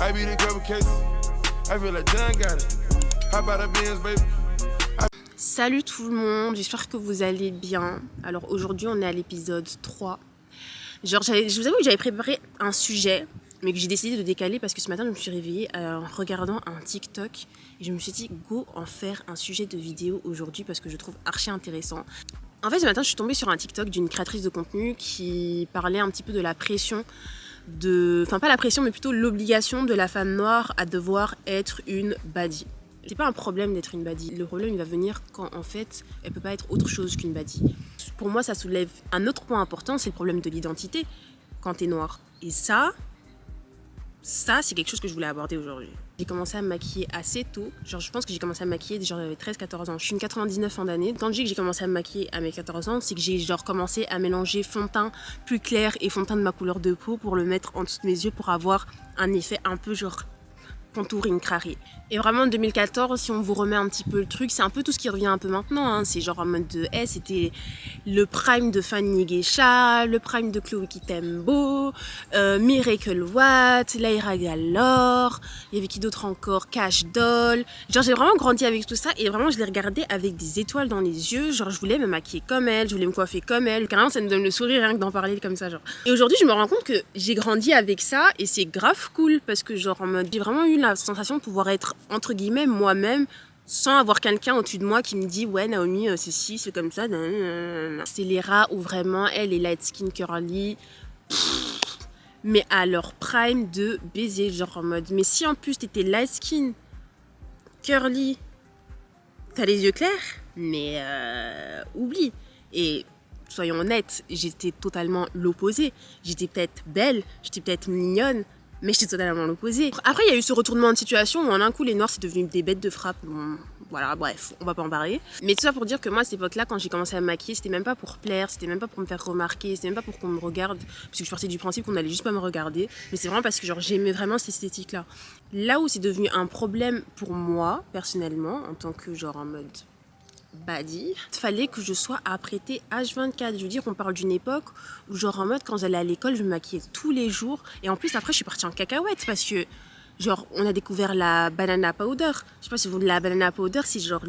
I beat a couple cases. I feel like John got it. How about a Benz, baby? Salut tout le monde, j'espère que vous allez bien. Alors aujourd'hui on est à l'épisode 3. Je vous avoue que j'avais préparé un sujet, mais que j'ai décidé de décaler parce que ce matin je me suis réveillée en regardant un TikTok et je me suis dit go en faire un sujet de vidéo aujourd'hui parce que je trouve archi intéressant. En fait ce matin je suis tombée sur un TikTok d'une créatrice de contenu qui parlait un petit peu de la pression enfin pas la pression mais plutôt l'obligation de la femme noire à devoir être une baddie. C'est pas un problème d'être une baddie. Le problème il va venir quand en fait elle peut pas être autre chose qu'une baddie. Pour moi ça soulève un autre point important, c'est le problème de l'identité quand t'es noire. Et ça c'est quelque chose que je voulais aborder aujourd'hui. J'ai commencé à me maquiller assez tôt. Je pense que j'ai commencé à me maquiller déjà j'avais 13-14 ans. Je suis une 99 fin d'année. Quand je dis que j'ai commencé à me maquiller à mes 14 ans, c'est que j'ai commencé à mélanger fond de teint plus clair et fond de teint de ma couleur de peau pour le mettre en dessous de mes yeux pour avoir un effet un peu contouring crari. Et vraiment en 2014, si on vous remet un petit peu le truc, c'est un peu tout ce qui revient un peu maintenant, hein. C'est genre en mode de c'était le prime de Fanny Guécha, le prime de Chloé Kitembo, Miracle Watt, Laira Galore, il y avait qui d'autre encore, Cash Doll. Genre j'ai vraiment grandi avec tout ça et vraiment je les regardais avec des étoiles dans les yeux. Genre je voulais me maquiller comme elle, je voulais me coiffer comme elle. Carrément ça me donne le sourire rien que d'en parler comme ça genre. Et aujourd'hui je me rends compte que j'ai grandi avec ça et c'est grave cool parce que genre en mode j'ai vraiment eu la sensation de pouvoir être entre guillemets moi-même sans avoir quelqu'un au-dessus de moi qui me dit ouais Naomi c'est ci, c'est comme ça. C'est les rats où vraiment elle est light skin curly mais à leur prime de baiser genre en mode mais si en plus t'étais light skin curly t'as les yeux clairs mais oublie. Et soyons honnêtes, j'étais totalement l'opposé. J'étais peut-être belle, j'étais peut-être mignonne, mais j'étais totalement l'opposé. Après, il y a eu ce retournement de situation où en un coup, les noirs, c'est devenu des bêtes de frappe. Bon, voilà, bref, on va pas en parler. Mais tout ça pour dire que moi, à cette époque-là, quand j'ai commencé à me maquiller, c'était même pas pour plaire, c'était même pas pour me faire remarquer, c'était même pas pour qu'on me regarde, parce que je partais du principe qu'on allait juste pas me regarder. Mais c'est vraiment parce que genre, j'aimais vraiment cette esthétique-là. Là où c'est devenu un problème pour moi, personnellement, en tant que genre en mode baddie, il fallait que je sois apprêtée H24. Je veux dire, on parle d'une époque où genre en mode quand j'allais à l'école, je me maquillais tous les jours. Et en plus après, je suis partie en cacahuète parce que genre on a découvert la banana powder. Je sais pas si vous voulez la banana powder, c'est genre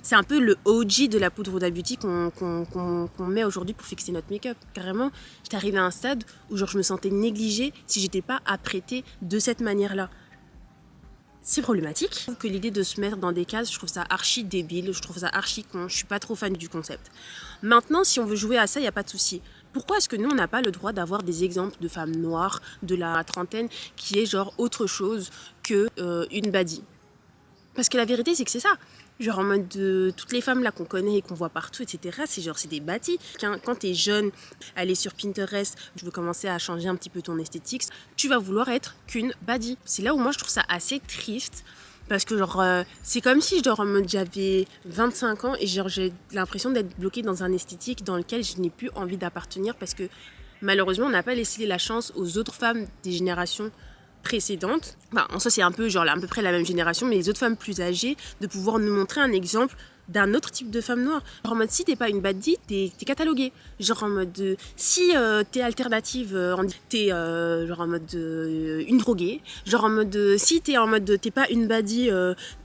c'est un peu le OG de la poudre Huda Beauty qu'on met aujourd'hui pour fixer notre make-up. Carrément, j'étais arrivée à un stade où genre je me sentais négligée si j'étais pas apprêtée de cette manière-là. C'est problématique. Je trouve que l'idée de se mettre dans des cases, je trouve ça archi débile, je trouve ça archi con, je suis pas trop fan du concept. Maintenant, si on veut jouer à ça, il n'y a pas de souci. Pourquoi est-ce que nous, on n'a pas le droit d'avoir des exemples de femmes noires de la trentaine qui est genre autre chose que une baddie? Parce que la vérité, c'est que c'est ça. Genre en mode de toutes les femmes là qu'on connaît et qu'on voit partout, etc. C'est des baddies. Quand t'es jeune, aller sur Pinterest, tu veux commencer à changer un petit peu ton esthétique, tu vas vouloir être qu'une baddie. C'est là où moi je trouve ça assez triste. Parce que genre c'est comme si genre en mode j'avais 25 ans et genre j'ai l'impression d'être bloquée dans un esthétique dans lequel je n'ai plus envie d'appartenir parce que malheureusement on n'a pas laissé la chance aux autres femmes des générations précédentes, en soi c'est un peu genre à peu près la même génération, mais les autres femmes plus âgées, de pouvoir nous montrer un exemple d'un autre type de femme noire. Genre en mode si t'es pas une baddie, t'es cataloguée. Genre en mode si t'es alternative, t'es genre en mode une droguée. Genre en mode si t'es en mode t'es pas une baddie,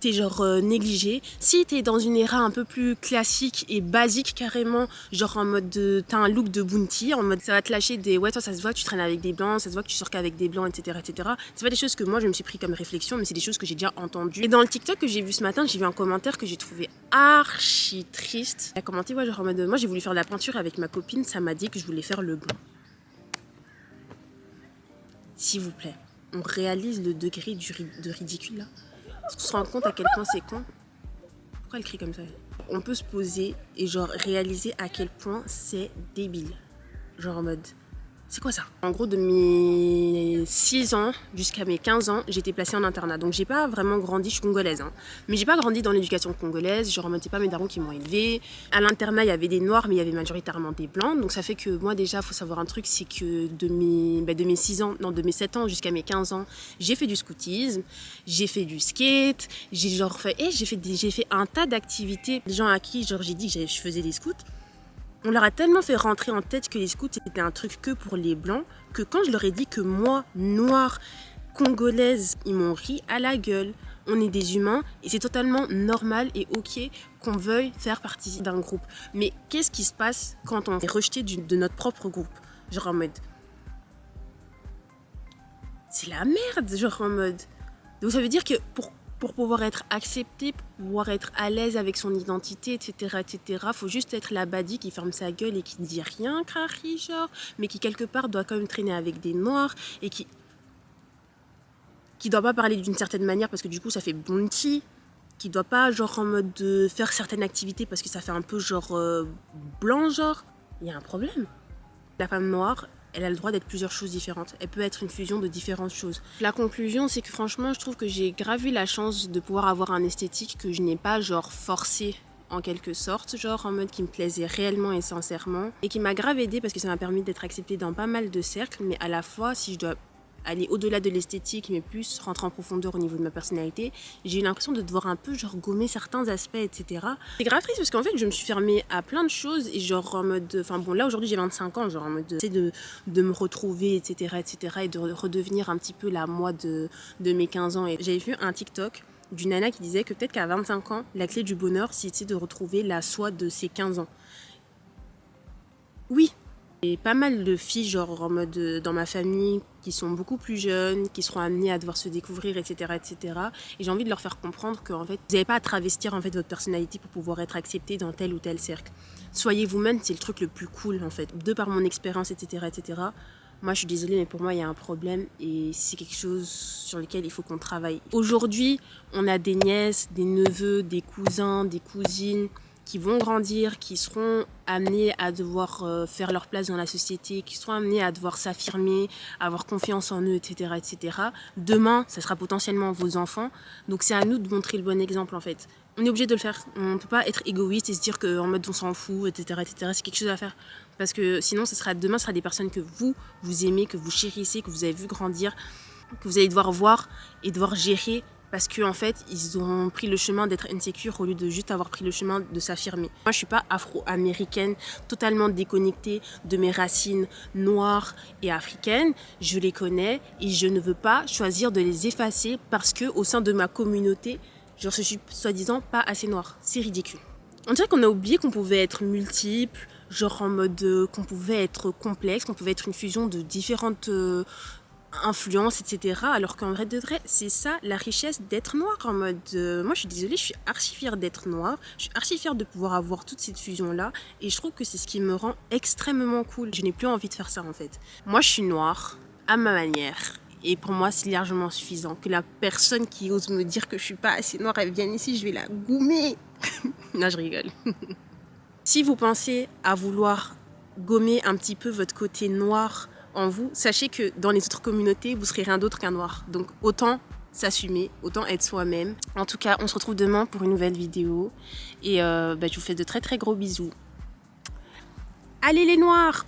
t'es genre négligée. Si t'es dans une era un peu plus classique et basique carrément, genre en mode t'as un look de bounty, en mode ça va te lâcher des ouais toi ça se voit que tu traînes avec des blancs, ça se voit que tu sors qu'avec des blancs, etc. etc. C'est pas des choses que moi je me suis pris comme réflexion, mais c'est des choses que j'ai déjà entendues. Et dans le TikTok que j'ai vu ce matin, j'ai vu un commentaire que j'ai trouvé archi triste. Elle a commenté genre en mode moi j'ai voulu faire de la peinture avec ma copine, ça m'a dit que je voulais faire le blanc. S'il vous plaît, on réalise le degré de ridicule là. Est-ce qu'on se rend compte à quel point c'est con? Pourquoi elle crie comme ça? On peut se poser et genre réaliser à quel point c'est débile. Genre en mode c'est quoi ça? En gros, de mes 6 ans jusqu'à mes 15 ans, j'étais placée en internat. Donc, j'ai pas vraiment grandi, je suis congolaise, hein. Mais j'ai pas grandi dans l'éducation congolaise. Genre, c'est pas mes darons qui m'ont élevée. À l'internat, il y avait des noirs, mais il y avait majoritairement des blancs. Donc, ça fait que moi, déjà, faut savoir un truc, c'est que de mes 7 ans jusqu'à mes 15 ans, j'ai fait du scoutisme, j'ai fait du skate, j'ai fait un tas d'activités. Les gens à qui, genre, j'ai dit que je faisais des scouts. On leur a tellement fait rentrer en tête que les scouts c'était un truc que pour les blancs, que quand je leur ai dit que moi, noire, congolaises, ils m'ont ri à la gueule. On est des humains et c'est totalement normal et ok qu'on veuille faire partie d'un groupe. Mais qu'est-ce qui se passe quand on est rejeté de notre propre groupe? Genre en mode... C'est la merde, genre en mode... Donc ça veut dire que pour pouvoir être accepté, pour pouvoir être à l'aise avec son identité, etc., faut juste être la baddie qui ferme sa gueule et qui ne dit rien, crari, genre, mais qui quelque part doit quand même traîner avec des noirs et qui doit pas parler d'une certaine manière parce que du coup ça fait bounty, qui doit pas genre en mode de faire certaines activités parce que ça fait un peu genre blanc, genre, il y a un problème. La femme noire, elle a le droit d'être plusieurs choses différentes. Elle peut être une fusion de différentes choses. La conclusion, c'est que franchement, je trouve que j'ai grave eu la chance de pouvoir avoir un esthétique que je n'ai pas genre forcé en quelque sorte, genre en mode qui me plaisait réellement et sincèrement et qui m'a grave aidée parce que ça m'a permis d'être acceptée dans pas mal de cercles, mais à la fois, si je dois aller au-delà de l'esthétique, mais plus rentrer en profondeur au niveau de ma personnalité, j'ai eu l'impression de devoir un peu genre gommer certains aspects, etc. C'est grave triste parce qu'en fait, je me suis fermée à plein de choses et genre en mode... Enfin bon, là aujourd'hui j'ai 25 ans, genre en mode de me retrouver, etc., et de redevenir un petit peu la moi de mes 15 ans. Et j'avais vu un TikTok d'une nana qui disait que peut-être qu'à 25 ans, la clé du bonheur, c'était de retrouver la soi de ses 15 ans. Oui. Et pas mal de filles, genre en mode dans ma famille, qui sont beaucoup plus jeunes, qui seront amenées à devoir se découvrir, etc., etc. Et j'ai envie de leur faire comprendre que en fait, vous n'avez pas à travestir en fait votre personnalité pour pouvoir être accepté dans tel ou tel cercle. Soyez vous-même, c'est le truc le plus cool en fait. De par mon expérience, etc., etc. Moi, je suis désolée, mais pour moi, il y a un problème et c'est quelque chose sur lequel il faut qu'on travaille. Aujourd'hui, on a des nièces, des neveux, des cousins, des cousines qui vont grandir, qui seront amenés à devoir faire leur place dans la société, qui seront amenés à devoir s'affirmer, avoir confiance en eux, etc., etc. Demain, ça sera potentiellement vos enfants. Donc c'est à nous de montrer le bon exemple, en fait. On est obligé de le faire. On ne peut pas être égoïste et se dire qu'en mode on s'en fout, etc., etc. C'est quelque chose à faire. Parce que sinon, demain, ce sera des personnes que vous aimez, que vous chérissez, que vous avez vu grandir, que vous allez devoir voir et devoir gérer. Parce qu'en fait, ils ont pris le chemin d'être insécures au lieu de juste avoir pris le chemin de s'affirmer. Moi, je ne suis pas afro-américaine, totalement déconnectée de mes racines noires et africaines. Je les connais et je ne veux pas choisir de les effacer parce qu'au sein de ma communauté, genre, je suis soi-disant pas assez noire. C'est ridicule. On dirait qu'on a oublié qu'on pouvait être multiple, genre en mode qu'on pouvait être complexe, qu'on pouvait être une fusion de différentes... influence, etc. Alors qu'en vrai de vrai, c'est ça la richesse d'être noir. En mode, moi je suis désolée, je suis archi fière d'être noire, je suis archi fière de pouvoir avoir toute cette fusion-là et je trouve que c'est ce qui me rend extrêmement cool. Je n'ai plus envie de faire ça en fait. Moi je suis noire, à ma manière. Et pour moi, c'est largement suffisant. Que la personne qui ose me dire que je suis pas assez noire, elle vienne ici, je vais la gommer. Non, je rigole. Si vous pensez à vouloir gommer un petit peu votre côté noir en vous, sachez que dans les autres communautés, vous serez rien d'autre qu'un noir. Donc autant s'assumer, autant être soi-même. En tout cas, on se retrouve demain pour une nouvelle vidéo. Et je vous fais de très très gros bisous. Allez les noirs!